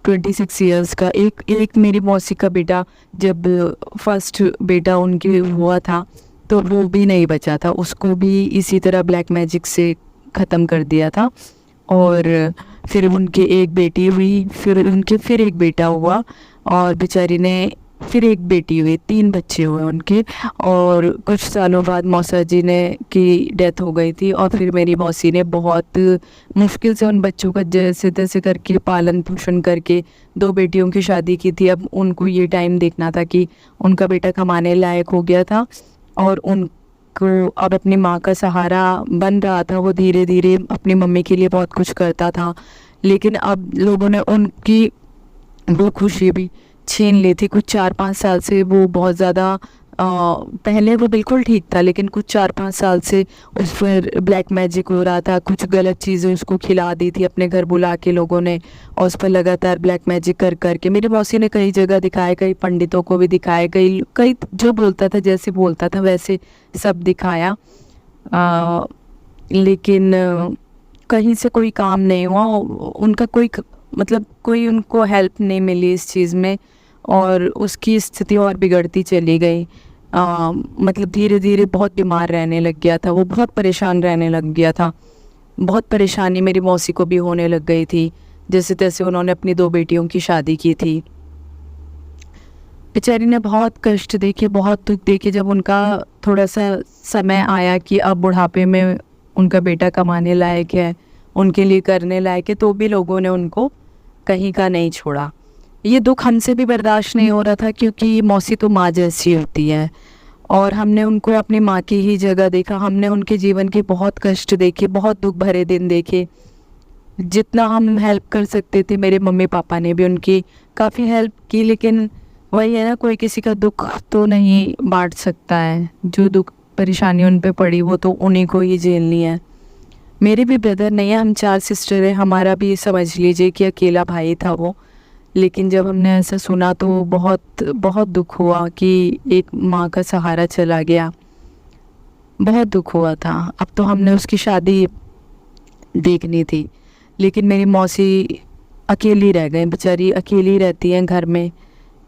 26 इयर्स का एक मेरी मौसी का बेटा, जब फर्स्ट बेटा उनके हुआ था तो वो भी नहीं बचा था, उसको भी इसी तरह ब्लैक मैजिक से ख़त्म कर दिया था। और फिर उनके एक बेटी हुई, फिर उनके फिर एक बेटा हुआ और बेचारी ने फिर एक बेटी हुई, 3 बच्चे हुए उनके। और कुछ सालों बाद मौसा जी ने की डेथ हो गई थी और फिर मेरी मौसी ने बहुत मुश्किल से उन बच्चों का जैसे तैसे करके पालन पोषण करके 2 बेटियों की शादी की थी। अब उनको ये टाइम देखना था कि उनका बेटा कमाने लायक हो गया था और उनको अब अपनी माँ का सहारा बन रहा था। वो धीरे धीरे अपनी मम्मी के लिए बहुत कुछ करता था, लेकिन अब लोगों ने उनकी वो खुशी भी छीन ली थी। कुछ 4-5 साल से वो बहुत ज़्यादा पहले वो बिल्कुल ठीक था, लेकिन कुछ 4-5 साल से उस पर ब्लैक मैजिक हो रहा था। कुछ गलत चीज़ें उसको खिला दी थी अपने घर बुला के लोगों ने, और उस पर लगातार ब्लैक मैजिक कर करके मेरी मौसी ने कई जगह दिखाया, कई पंडितों को भी दिखाया, कई जो बोलता था जैसे बोलता था वैसे सब दिखाया, लेकिन कहीं से कोई काम नहीं हुआ। उनका कोई उनको हेल्प नहीं मिली इस चीज़ में और उसकी स्थिति और बिगड़ती चली गई। मतलब धीरे धीरे बहुत बीमार रहने लग गया था, वो बहुत परेशान रहने लग गया था। बहुत परेशानी मेरी मौसी को भी होने लग गई थी। जैसे तैसे उन्होंने अपनी 2 बेटियों की शादी की थी। बेचारी ने बहुत कष्ट देखे, बहुत दुख देखे। जब उनका थोड़ा सा समय आया कि अब बुढ़ापे में उनका बेटा कमाने लायक है, उनके लिए करने लायक है, तो भी लोगों ने उनको कहीं का नहीं छोड़ा। ये दुख हमसे भी बर्दाश्त नहीं हो रहा था, क्योंकि मौसी तो माँ जैसी होती है और हमने उनको अपनी माँ की ही जगह देखा। हमने उनके जीवन के बहुत कष्ट देखे, बहुत दुख भरे दिन देखे। जितना हम हेल्प कर सकते थे, मेरे मम्मी पापा ने भी उनकी काफ़ी हेल्प की, लेकिन वही है ना, कोई किसी का दुख तो नहीं बांट सकता है। जो दुख परेशानी उन पे पड़ी वो तो उन्हीं को ही झेलनी है। मेरे भी ब्रदर नहीं है, हम 4 सिस्टर हैं। हमारा भी समझ लीजिए कि अकेला भाई था वो। लेकिन जब हमने ऐसा सुना तो बहुत बहुत दुख हुआ कि एक माँ का सहारा चला गया। बहुत दुख हुआ था। अब तो हमने उसकी शादी देखनी थी, लेकिन मेरी मौसी अकेली रह गई। बेचारी अकेली रहती हैं घर में,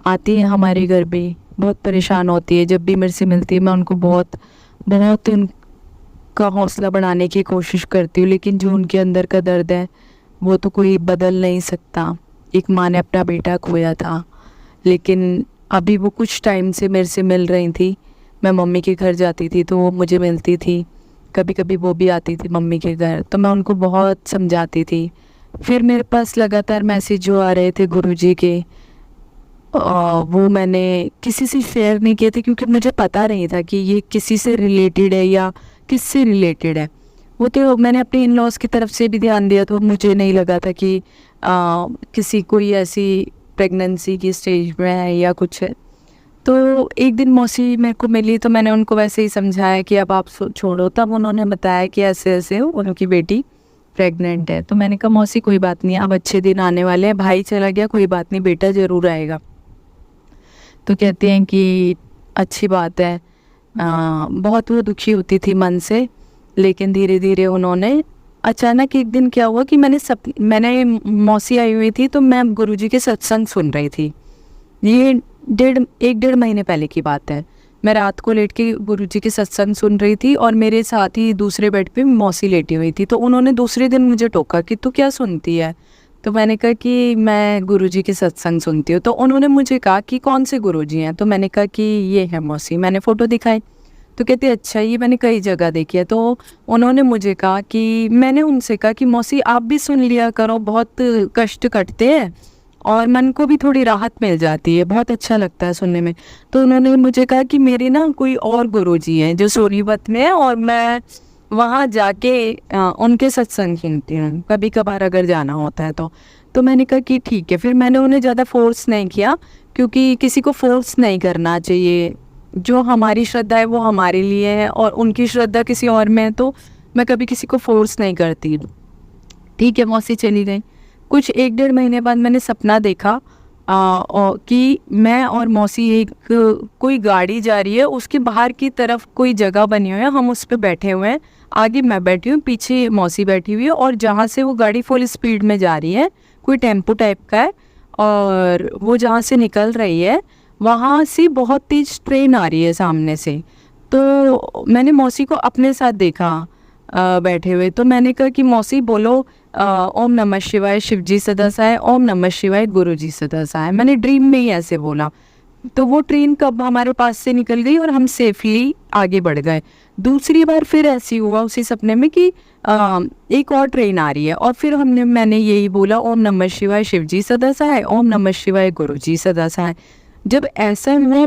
आती है हमारे घर भी, बहुत परेशान होती है। जब भी मेरे से मिलती है मैं उनको बहुत बहुत उनका हौसला बढ़ाने की कोशिश करती हूँ, लेकिन जो उनके अंदर का दर्द है वो तो कोई बदल नहीं सकता। एक माँ ने अपना बेटा खोया था, लेकिन अभी वो कुछ टाइम से मेरे से मिल रही थी। मैं मम्मी के घर जाती थी तो वो मुझे मिलती थी, कभी कभी वो भी आती थी मम्मी के घर, तो मैं उनको बहुत समझाती थी। फिर मेरे पास लगातार मैसेज जो आ रहे थे गुरुजी के, वो मैंने किसी से शेयर नहीं किए थे, क्योंकि मुझे पता नहीं था कि ये किसी से रिलेटेड है या किससे रिलेटेड है। वो तो मैंने अपने इन लॉज की तरफ से भी ध्यान दिया, तो मुझे नहीं लगा था कि किसी कोई ऐसी प्रेगनेंसी की स्टेज में है या कुछ है। तो एक दिन मौसी मेरे को मिली तो मैंने उनको वैसे ही समझाया कि अब आप छोड़ो। तब उन्होंने बताया कि ऐसे ऐसे उनकी बेटी प्रेग्नेंट है। तो मैंने कहा मौसी कोई बात नहीं, अब अच्छे दिन आने वाले हैं, भाई चला गया कोई बात नहीं, बेटा ज़रूर आएगा। तो कहते हैं कि अच्छी बात है। बहुत वो दुखी होती थी मन से, लेकिन धीरे धीरे उन्होंने, अचानक एक दिन क्या हुआ कि मैंने मौसी आई हुई थी तो मैं गुरुजी के सत्संग सुन रही थी। ये 1-1.5 महीने पहले की बात है। मैं रात को लेट के गुरुजी के सत्संग सुन रही थी और मेरे साथ ही दूसरे बेड पे मौसी लेटी हुई थी। तो उन्होंने दूसरे दिन मुझे टोका कि तू क्या सुनती है। तो मैंने कहा कि मैं गुरुजी के सत्संग सुनती हूँ। तो उन्होंने मुझे कहा कि कौन से गुरुजी हैं। तो मैंने कहा कि ये है मौसी। मैंने फ़ोटो दिखाई तो कहते अच्छा ये मैंने कई जगह देखी है। तो उन्होंने मुझे कहा कि, मैंने उनसे कहा कि मौसी आप भी सुन लिया करो, बहुत कष्ट कटते हैं और मन को भी थोड़ी राहत मिल जाती है, बहुत अच्छा लगता है सुनने में। तो उन्होंने मुझे कहा कि मेरे ना कोई और गुरुजी हैं जो सोनीपत में है और मैं वहाँ जाके उनके सत्संग सुनती हूँ कभी कभार अगर जाना होता है तो मैंने कहा कि ठीक है। फिर मैंने उन्हें ज़्यादा फोर्स नहीं किया, क्योंकि किसी को फोर्स नहीं करना चाहिए जो हमारी श्रद्धा है वो हमारे लिए है और उनकी श्रद्धा किसी और में है, तो मैं कभी किसी को फोर्स नहीं करती। ठीक है, मौसी चली गई। कुछ 1-1.5 महीने बाद मैंने सपना देखा कि मैं और मौसी एक कोई गाड़ी जा रही है, उसके बाहर की तरफ कोई जगह बनी हुई है, हम उस पर बैठे हुए हैं, आगे मैं बैठी हूँ, पीछे मौसी बैठी हुई है, और जहाँ से वो गाड़ी फुल स्पीड में जा रही है, कोई टेम्पो टाइप का है, और वो जहाँ से निकल रही है वहाँ से बहुत तेज ट्रेन आ रही है सामने से। तो मैंने मौसी को अपने साथ देखा बैठे हुए, तो मैंने कहा कि मौसी बोलो ओम नमः शिवाय शिवजी सदा सहाय, ओम नमः शिवाय गुरुजी सदा सहाय। मैंने ड्रीम में ही ऐसे बोला। तो वो ट्रेन कब हमारे पास से निकल गई और हम सेफली आगे बढ़ गए। दूसरी बार फिर ऐसी हुआ उसी सपने में कि एक और ट्रेन आ रही है, और फिर मैंने यही बोला ओम नमः शिवाय शिवजी सदा सहाय, ओम नमः शिवाय गुरुजी सदा सहाय। जब ऐसा हुआ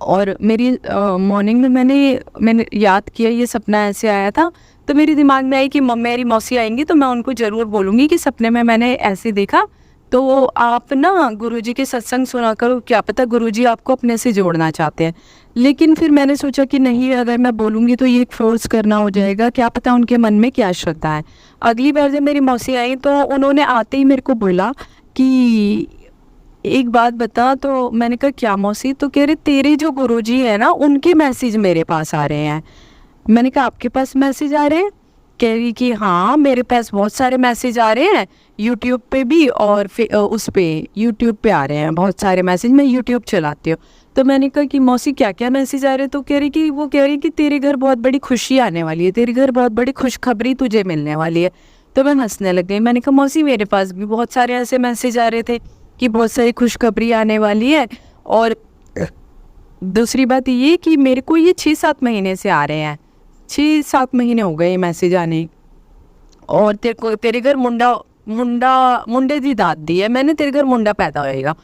और मेरी मॉर्निंग में मैंने याद किया ये सपना ऐसे आया था, तो मेरे दिमाग में आई कि मेरी मौसी आएंगी तो मैं उनको ज़रूर बोलूँगी कि सपने में मैंने ऐसे देखा, तो आप ना गुरुजी के सत्संग सुना करो, क्या पता गुरुजी आपको अपने से जोड़ना चाहते हैं। लेकिन फिर मैंने सोचा कि नहीं, अगर मैं बोलूँगी तो ये फोर्स करना हो जाएगा, क्या पता उनके मन में क्या श्रद्धा है। अगली बार जब मेरी मौसी आई तो उन्होंने आते ही मेरे को बोला कि एक बात बता। तो मैंने कहा क्या मौसी? तो कह रहे तेरे जो गुरुजी है ना उनके मैसेज मेरे पास आ रहे हैं। मैंने कहा आपके पास मैसेज आ रहे हैं? कह रही कि हाँ मेरे पास बहुत सारे मैसेज आ रहे हैं, यूट्यूब पे भी और उस पे यूट्यूब पे आ रहे हैं बहुत सारे मैसेज, मैं यूट्यूब चलाती हूँ। तो मैंने कहा कि मौसी क्या क्या मैसेज आ रहे हैं? तो कह रही कि तेरे घर बहुत बड़ी खुशी आने वाली है, तेरे घर बहुत बड़ी खुशखबरी तुझे मिलने वाली है। तो मैं हंसने लग गई। मैंने कहा मौसी मेरे पास भी बहुत सारे ऐसे मैसेज आ रहे थे कि बहुत सारी खुशखबरी आने वाली है, और दूसरी बात ये कि मेरे को ये 6-7 महीने से आ रहे हैं, 6-7 महीने हो गए मैसेज आने, और तेरे घर मुंडे दी दाद दी है, मैंने तेरे घर मुंडा पैदा होएगा,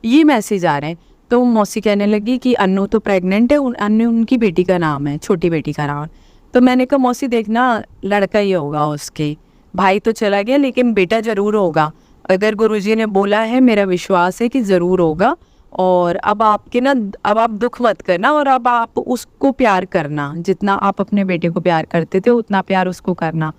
ये मैसेज आ रहे हैं। तो मौसी कहने लगी कि अन्नू तो प्रेग्नेंट है, अन्नू उनकी बेटी का नाम है, छोटी बेटी का नाम। तो मैंने कहा मौसी देखना लड़का ही होगा उसके, भाई तो चला गया लेकिन बेटा ज़रूर होगा, अगर गुरुजी ने बोला है मेरा विश्वास है कि ज़रूर होगा। और अब आप दुख मत करना, और अब आप उसको प्यार करना, जितना आप अपने बेटे को प्यार करते थे उतना प्यार उसको करना।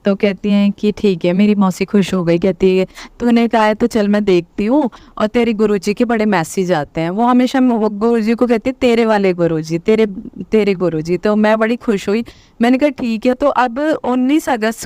तो कहती हैं कि ठीक है। मेरी मौसी खुश हो गई, कहती है तूने कहा है तो चल मैं देखती हूँ। और तेरे गुरुजी के बड़े मैसेज आते हैं, वो हमेशा गुरुजी को कहती है तेरे वाले गुरुजी, तेरे गुरुजी। तो मैं बड़ी खुश हुई। मैंने कहा ठीक है। तो अब 19 अगस्त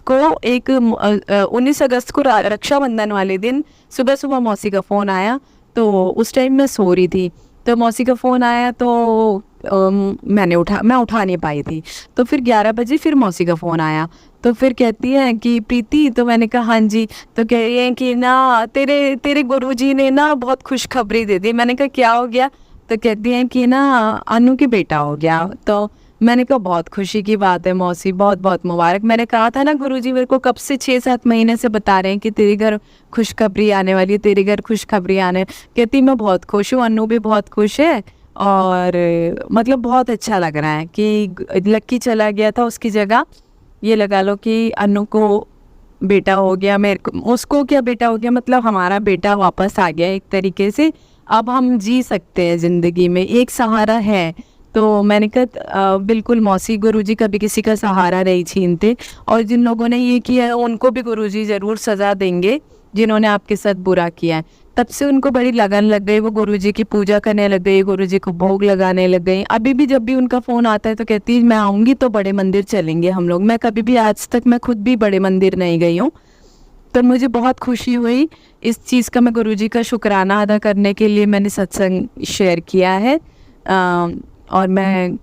को रक्षाबंधन वाले दिन सुबह सुबह मौसी का फ़ोन आया। तो उस टाइम मैं सो रही थी, तो मौसी का फ़ोन आया तो मैं उठा नहीं पाई थी। तो फिर 11 बजे फिर मौसी का फ़ोन आया, तो फिर कहती है कि प्रीति। तो मैंने कहा हाँ जी। तो कह रही है कि ना तेरे गुरुजी ने ना बहुत खुशखबरी दे दी। मैंने कहा क्या हो गया? तो कहती हैं कि ना अनु के बेटा हो गया। तो मैंने कहा बहुत खुशी की बात है मौसी, बहुत बहुत मुबारक। मैंने कहा था ना गुरुजी मेरे को कब से 6-7 महीने से बता रहे हैं कि तेरे घर खुशखबरी आने वाली है, तेरे घर खुशखबरी आने। कहती मैं बहुत खुश हूँ, अनु भी बहुत खुश है, और मतलब बहुत अच्छा लग रहा है कि लक्की चला गया था उसकी जगह। ये लगा लो कि अनु को बेटा हो गया, मेरे को उसको क्या बेटा हो गया, मतलब हमारा बेटा वापस आ गया एक तरीके से। अब हम जी सकते हैं ज़िंदगी में, एक सहारा है। तो मैंने कहा बिल्कुल मौसी, गुरुजी कभी किसी का सहारा नहीं छीनते, और जिन लोगों ने ये किया है उनको भी गुरुजी ज़रूर सज़ा देंगे जिन्होंने आपके साथ बुरा किया है। तब से उनको बड़ी लगन लग गई, वो गुरुजी की पूजा करने लग गई, गुरुजी को भोग लगाने लग गई। अभी भी जब भी उनका फ़ोन आता है तो कहती है मैं आऊँगी तो बड़े मंदिर चलेंगे हम लोग। मैं कभी भी आज तक मैं खुद भी बड़े मंदिर नहीं गई हूँ। तो मुझे बहुत खुशी हुई इस चीज़ का। मैं गुरुजी का शुक्राना अदा करने के लिए मैंने सत्संग शेयर किया है, और मैं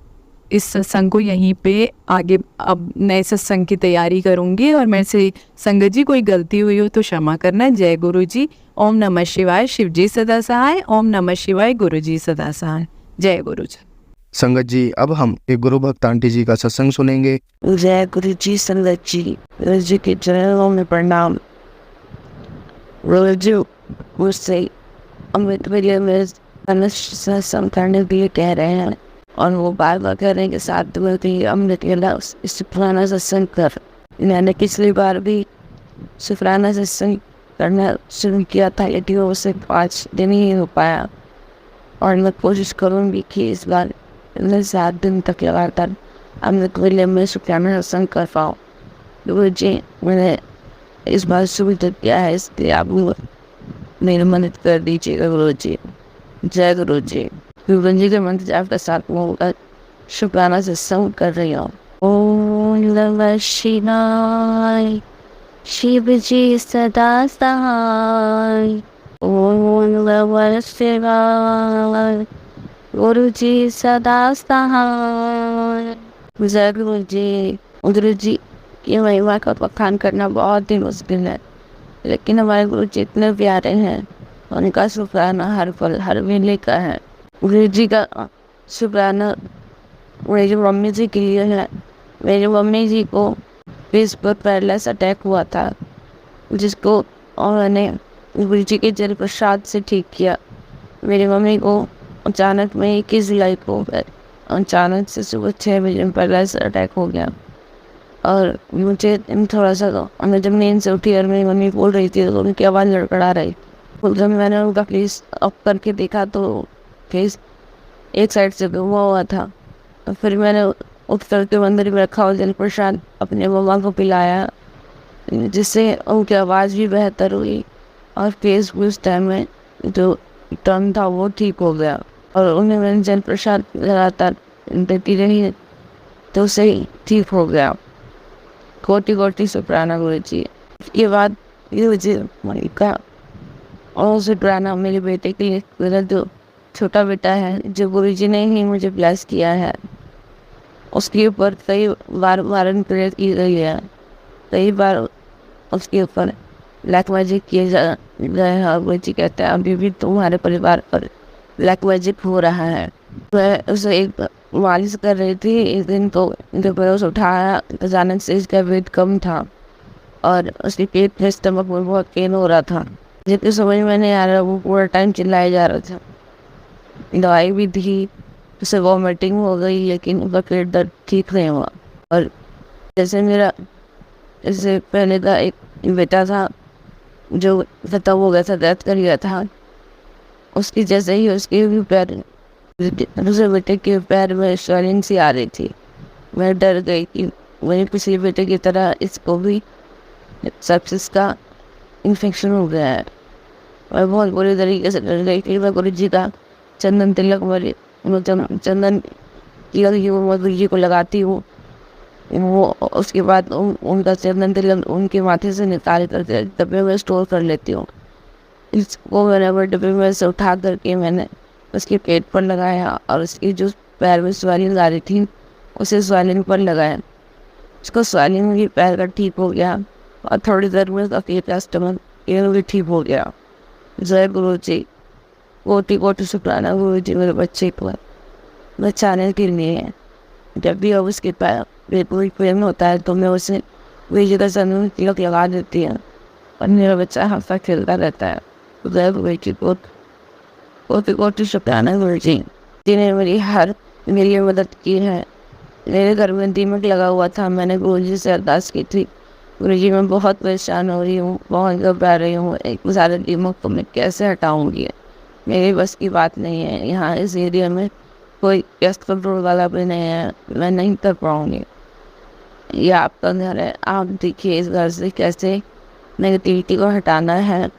इस सत्संग को यहीं पे आगे अब नए सत्संग की तैयारी करूँगी। और मेरे से संगत जी कोई गलती हुई हो तो क्षमा करना। जय गुरु जी। ओम नमः शिवाय, शिवजी सदा सहाय। ओम नमः शिवाय, गुरु जी सदा सहाय। जय गुरु जी। संगत जी अब हम एक गुरु भक्त आंटी जी का सत्संग सुनेंगे। जय गुरु जी। संगत जी, गुरु जी के चरणों में प्रणाम। गुरु जी मुझसे अमृत वेले में सत्संग करने के लिए कह रहे हैं, और वो बार बार कह रहे हैं कि साथ में अमृत वेला शुक्राना सत्संग कर। मैंने पिछली बार भी शुक्राना सत्संग करना शुरू किया था, लेकिन वो सिर्फ 5 दिन ही हो पाया, और मैं कोशिश करूँगी कि इस बार मैं 7 दिन तक लगातार अमृत वेले में शुक्राना सत्संग कर पाऊँ। गुरु जी, मैंने इस बार शुरू तक किया है, इसलिए आप मेरी मदद कर दीजिएगा गुरु जी। जय गुरु जी। गुरु जी के मंत्र जाप के साथ मैं शुक्राना सत्संग कर रही हूँ। ओम नमः शिवाय, शिव जी सदा सहाय। ओम नमः शिवाय, गुरु जी सदा सहाय। जय गुरु जी। गुरु जी की महिमा का बखान करना बहुत ही मुश्किल है, लेकिन हमारे गुरु जी इतने प्यारे हैं, उनका शुक्राना हर पल हर वेले का है। गुरु जी का शुक्राना मेरी मम्मी जी के लिए है। मेरी मम्मी जी को फेस पर पैरलाइस अटैक हुआ था, जिसको उन्होंने गुरु जी के जल प्रसाद से ठीक किया। मेरी मम्मी को अचानक में 21 जुलाई को अचानक से सुबह 6 बजे पैरलाइस अटैक हो गया, और मुझे थोड़ा सा मैं जब नींद से उठी और मेरी मम्मी बोल रही थी तो उनकी आवाज़ लड़खड़ा रही। तो जब मैंने उनका फेस अप करके देखा तो फेस एक साइड से घुमा हुआ था। तो फिर मैंने उठ करके मंदिर में रखा और जल प्रसाद अपने मम्मा को पिलाया, जिससे उनकी आवाज़ भी बेहतर हुई और फेस भी उस टाइम में जो टर्न था वो ठीक हो गया। और उन्हें मैंने जल प्रसाद लगातार देती रही तो सही ठीक हो गया। कोटि कोटि शुक्राना गुरु जी। इसके बाद गुरु जी का और शुक्राना मेरे बेटे के लिए, मेरा जो छोटा बेटा है जो गुरु जी ने ही मुझे ब्लेस किया है, उसके ऊपर कई बार वारन प्रेरित की गई है, कई बार उसके ऊपर ब्लैक मैजिक किए गए हैं, और गुरु जी कहते हैं अभी भी तुम्हारे परिवार पर ब्लैक मैजिक हो रहा है। मैं उसे एक मालिश कर रही थी इस दिन, तो जब मैंने उसे उठाया अचानक से इसका वेट कम था और उसके पेट में स्टमक में बहुत पेन हो रहा था, जितनी समझ में नहीं आ रहा, वो पूरा टाइम चिल्लाया जा रहा था। दवाई भी दी, उसे वॉमिटिंग हो गई, लेकिन उसका पेट दर्द ठीक नहीं हुआ। और जैसे मेरा इससे पहले का एक बेटा था जो खत्म हो गया था, डेथ कर गया था, उसकी जैसे ही उसके भी पैर, दूसरे बेटे के पैर में स्वेलिंग सी आ रही थी। मैं डर गई कि मेरे पिछले बेटे की तरह इसको भी सेप्सिस का इन्फेक्शन हो गया है। मैं बहुत बुरी तरीके से डर गई। फिर मैं गुरु जी का चंदन तिलक मेरे चंदन तिलक मैं गुरु जी को लगाती हूँ, वो उसके बाद उनका चंदन तिलक उनके माथे से निकाल कर डब्बे में स्टोर कर लेती हूँ। इसको मैंने वो डब्बे में से उठा करके मैंने उसके पेट पर लगाया और उसकी जो पैर में स्वेलिंग आ रही थी उसे स्वेलिंग पर लगाया। उसको स्वेलिंग भी पैर का ठीक हो गया और थोड़ी देर में उसका पेट का स्टमक ये भी ठीक हो गया। जय गुरु जी। कोटि कोटि शुक्राना गुरु जी मेरे बच्चे को बचाने के लिए। जब भी अब उसके पेट में पेन होता है तो मैं उसे गुरु जी का चंदन तिलक लगा देती हूँ और मेरा बच्चा हंसता खेलता रहता है। जय गुरु जी। कोटि कोटि शुक्राना गुरु जी जिन्हें मेरी लिए मदद की है। मेरे घर में दीमक लगा हुआ था, मैंने गुरु जी से अरदास की थी, गुरु जी मैं बहुत परेशान हो रही हूँ, बहुत घबरा रही हूँ, एक सारे दीमक को मैं कैसे हटाऊँगी, मेरी बस की बात नहीं है। यहाँ इस एरिया में कोई पेस्ट कंट्रोल वाला भी नहीं है, मैं नहीं कर पाऊँगी। ये आपका घर है, आप देखिए इस घर से कैसे नेगेटिविटी को हटाना है।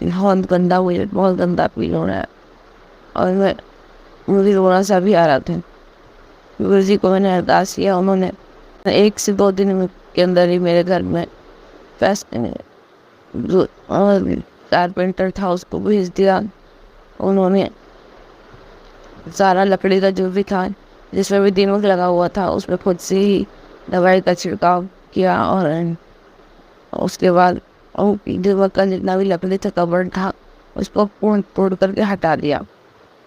बहुत गंदा मुझे बहुत गंदा फील हो रहा है और मुझे रोना सा भी आ रहा था। गुरु जी को मैंने अरदास किया, उन्होंने 1 से 2 दिन के अंदर ही मेरे घर में जो कारपेंटर था उसको भेज दिया। उन्होंने सारा लकड़ी का जो भी था जिसमें भी दीमक लगा हुआ था उसमें खुद से ही दवाई का छिड़काव किया और उसके बाद दीमक का जितना भी लकड़ी था कबर्ड था उसको तोड़ करके हटा दिया।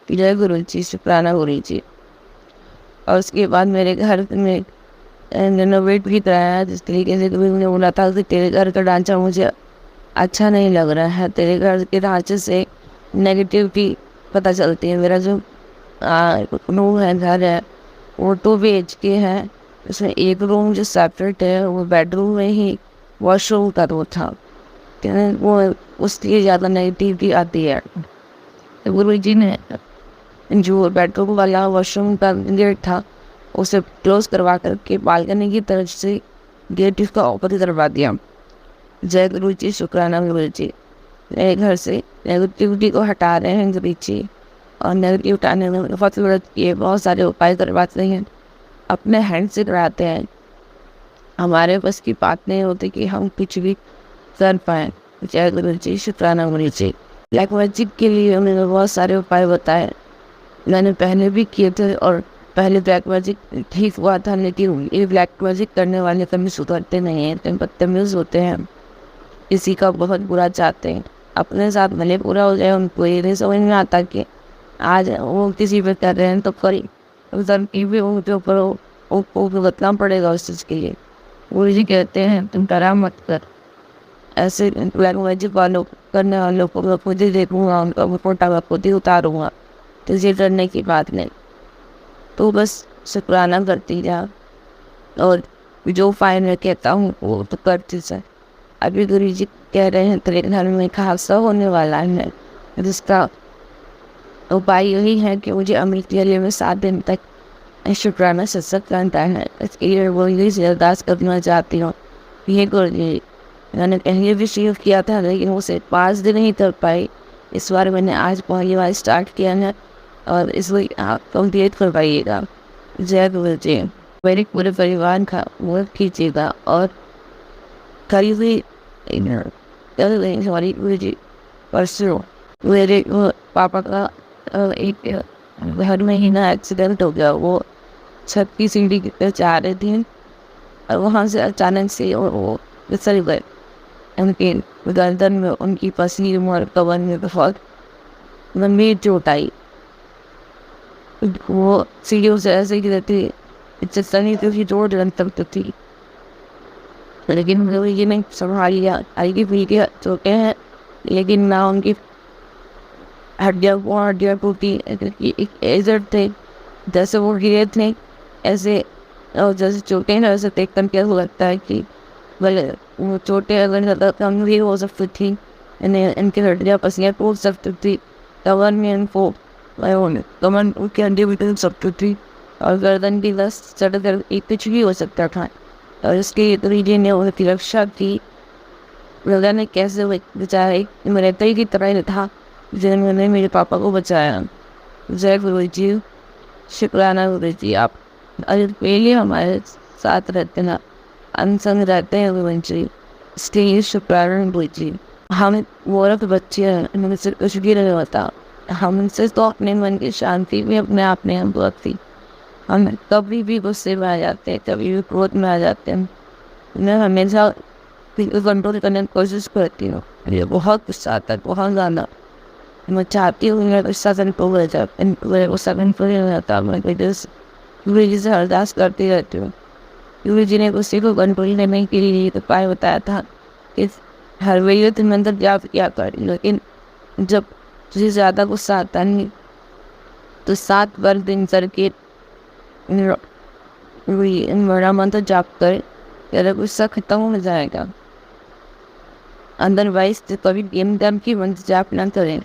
जय गुरु जी। शुक्राना गुरु जी। और उसके बाद मेरे घर में रेनोवेट भी कराया, जिस तरीके से कभी मुझे बोला था कि तेरे घर का ढांचा मुझे अच्छा नहीं लग रहा है, तेरे घर के ढांचे से नेगेटिविटी पता चलती है। मेरा जो रूम है, घर है, वो 2 BHK है, उसमें एक रूम जो सेपरेट है वो बेडरूम में ही वॉशरूम का वो था, वो उसके ज़्यादा नेगेटिविटी आती है। तो गुरु जी ने जो बेडरूम वाला वॉशरूम का गेट था उसे क्लोज करवा करके बालकनी की तरफ से गेट उसका ओपन करवा दिया। जय गुरु जी, शुक्राना गुरु जी। मेरे घर से नेगेटिविटी को हटा रहे हैं गुरु जी, और नेगेटिव हटाने में बहुत मदद किए, बहुत सारे उपाय करवाते हैं, अपने हैंड से कराते हैं। हमारे बस की बात नहीं होती कि हम कुछ भी कर पाएँ। जय गुरु जी, शुक्राना गुरु जी। ब्लैक मैजिक के लिए उन्होंने बहुत सारे उपाय बताए, मैंने पहले भी किए थे और पहले ब्लैक मैजिक ठीक हुआ था, लेकिन ये ब्लैक मैजिक करने वाले कभी सुधरते नहीं हैं, कभी बदतमीज होते हैं, किसी का बहुत बुरा चाहते हैं, अपने साथ भले पूरा हो जाए, उनको ये नहीं समझ में आता कि आज वो किसी पे कर रहे हैं तो करी भी उनके ऊपर वो भुगतना पड़ेगा उस चीज़ के लिए। गुरु जी कहते हैं तुम डरा मत कर, ऐसे ब्लैक मैजिक वालों करने वालों को मैं खुद ही देखूँगा, उनका फोटा मैं खुद ही उतारूँगा, किसी डरने की बात नहीं। तो बस शुक्राना करती जा, और जो उपाय मैं कहता हूँ वो तो करती जा। अभी गुरु जी कह रहे हैं तेरे घर में एक हादसा होने वाला है, जिसका उपाय यही है कि मुझे अमृत वेले में 7 दिन तक शुक्राना सत्संग करना है। इसके लिए वो यही अरदास करना चाहती हूँ। ये गुरु जी मैंने पहले भी शुरू किया था, लेकिन उसे 5 दिन ही कर पाई। इस बार मैंने आज पहली बार स्टार्ट किया है, और इसलिए आप कंप्लीट करवाइएगा। जय गुरु जी। मेरे पूरे परिवार का मदद कीजिएगा, और करी हुई हमारी गुरु जी परसों मेरे पापा का एक हर महीना एक्सीडेंट हो गया। वो छत की सीढ़ी पे जा रहे थे और वहाँ से अचानक से वो फिसल गए। उनके गर्दन में, उनकी पसली और कमर में बहुत गंभीर चोट आई। वो सीढ़ियों से ऐसे गिरे थे, सनी की चोट लग सकती थी, लेकिन ये नहीं संभाल लिया। हल्की फुल्की चोटें हैं, लेकिन ना उनकी हड्डियाँ टूटी। एक एजर थे, जैसे वो गिरे थे ऐसे, और जैसे चोटें ना वैसे देख कर ऐसा लगता है कि भले वो चोटें अगर ज़्यादा गंभीर हो सकती थी, इनकी हड्डियाँ पसलियाँ टूट सकती थी, कमर में इनको कमर की हड्डी भी टूट सकती थी, और गर्दन की बस चढ़ कर कुछ भी हो सकता था। और इसके गुरु जी ने उनकी रक्षा की। लगा ने कैसे बचाया, मृत्यु की तरह था जिन्होंने मेरे पापा को बचाया। जय गुरु जी, शुक्राना गुरु जी। आप पहले हमारे साथ रहते ना, अनसंग रहते हैं गुरु जी, इसलिए शुक्राना गुरु जी। हम मूर्ख बच्चे हैं, हमसे कुछ भी नहीं होता। हमसे तो अपने मन की शांति भी अपने आप में बहुत थी। हम कभी भी गुस्से में आ जाते हैं, कभी भी क्रोध में आ जाते हैं। मैं हमेशा कंट्रोल करने की कोशिश करती हूँ। मुझे बहुत गुस्सा आता है, बहुत ज़्यादा। मैं चाहती हूँ मेरा गुस्सा कंट्रोल हो जाए, मेरा गुस्सा कंट्रोल नहीं होता। मैं गुरु जी से अरदास करती रहती हूँ। गुरु जी ने गुस्से को कंट्रोल करने के लिए उपाय बताया था कि हर वेले तुम अंदर जाप किया कर, लेकिन जब तुझे ज़्यादा गुस्सा आता नहीं तो 7 बार दिन करके मेरा मंत्र जाप कर, तेरा गुस्सा खत्म हो जाएगा। अदरवाइज तो कभी गेम दम की मंत्र जाप ना करें।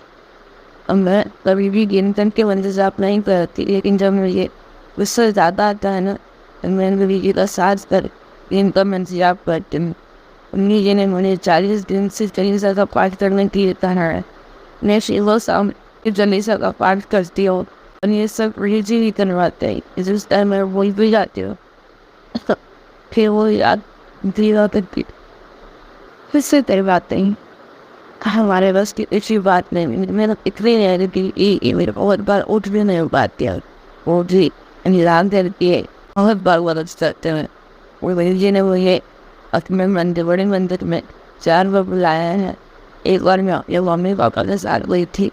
और मैं कभी भी गेम दम के मंत्र जाप नहीं करती, लेकिन जब मुझे गुस्सा ज़्यादा आता है ना, तो मैं गुरु जी का साथ कर गेम का मंत्र जाप करती हूँ। उन्हीं जी ने मुझे 40 दिन से चालीसा का पाठ करने के लिए कहा है। मैं शिव शाम चालीसा का पाठ करती हूँ, और ये सब गुरु जी ही करवाते हैं। जिस टाइम मैं वही भी जाती हूँ, फिर वो याद धीरा करती फिर से करवाते हैं। हमारे बस की अच्छी बात नहीं, मेरा इतनी नहीं है कि मेरे बहुत बार उठ भी नहीं पाती है। वो जी निराम करती है, बहुत बार मदद करते हैं। वो गुरु जी ने मुझे अपने मंदिर, बड़े मंदिर में 4 बार बुलाया है। एक बार मैं अपने मम्मी पापा के साथ गई थी,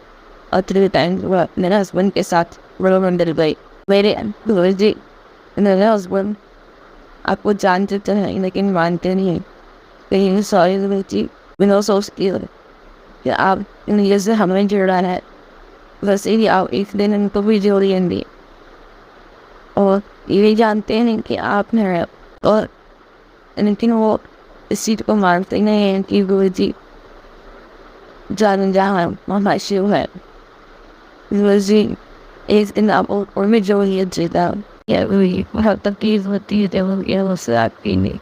और 3 टाइम मेरे हस्बैंड के साथ बड़े मंदिर गई। मेरे गुरु जी, मेरे हस्बैंड आपको जानते तो हैं, लेकिन मानते नहीं हैं। कहीं सॉरी गुरु जी, बिना सोचती हूँ कि आप जैसे हमें जुड़ा है, वैसे ही आप एक दिन इनको भी जोड़ेंगे, और ये जानते हैं कि आप हैं। और लेकिन वो इस चीज़ को मानते नहीं हैं कि गुरु जी जान जहाँ हमारा शिव है। गुरु जी एक दिन आप और में जो ये जीता या वही बहुत तकलीफ होती है जब ये मुझसे आपकी नहीं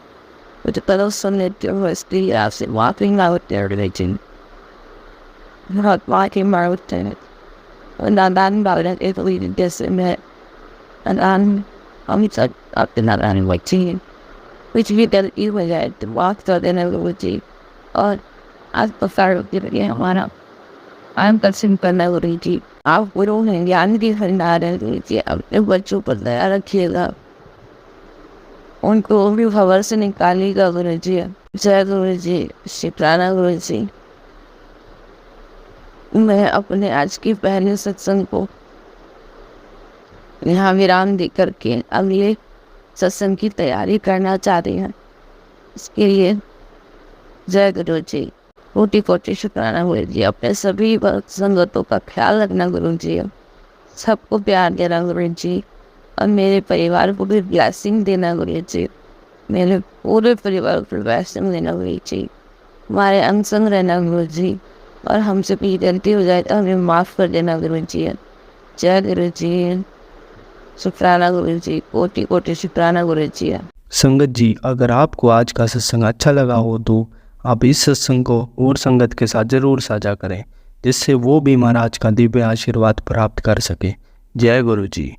मुझे पता सुन लेते हो इसलिए आपसे walking out there religion बहुत walking out there and then about it Italy did this and that and I'm just up to that and like team which we did even at the walk so then I would see और आज पसार होती रही है हमारा I'm touching penalty जी आप वो नहीं ज्ञान की खरीदार है जी अपने बच्चों पर दया रखिएगा उनको भी खबर से निकालिएगा गुरु जी जय गुरु जी शुक्राना गुरु जी मैं अपने आज की पहले सत्संग को यहाँ विराम दे करके अगले सत्संग की तैयारी करना चाहती हैं इसके लिए जय गुरु जी कोटि कोटि शुक्राना गुरु जी अपने सभी भक्त संगतों का ख्याल रखना गुरु जी सबको प्यार देना गुरु जी और मेरे परिवार को भी ब्लेसिंग देना गुरु जी मेरे पूरे परिवार को ब्लेसिंग देना गुरु जी हमारे अंग संग रहना गुरु जी और हमसे भी गलती हो जाए तो हमें माफ़ कर देना गुरु जी जय गुरु जी शुक्राना गुरु जी कोटि कोटि शुक्राना गुरु जी। संगत जी, अगर आपको आज का सत्संग अच्छा लगा हो तो आप इस सत्संग को और संगत के साथ ज़रूर साझा करें जिससे वो भी महाराज का दिव्य आशीर्वाद प्राप्त कर सके। जय गुरु जी।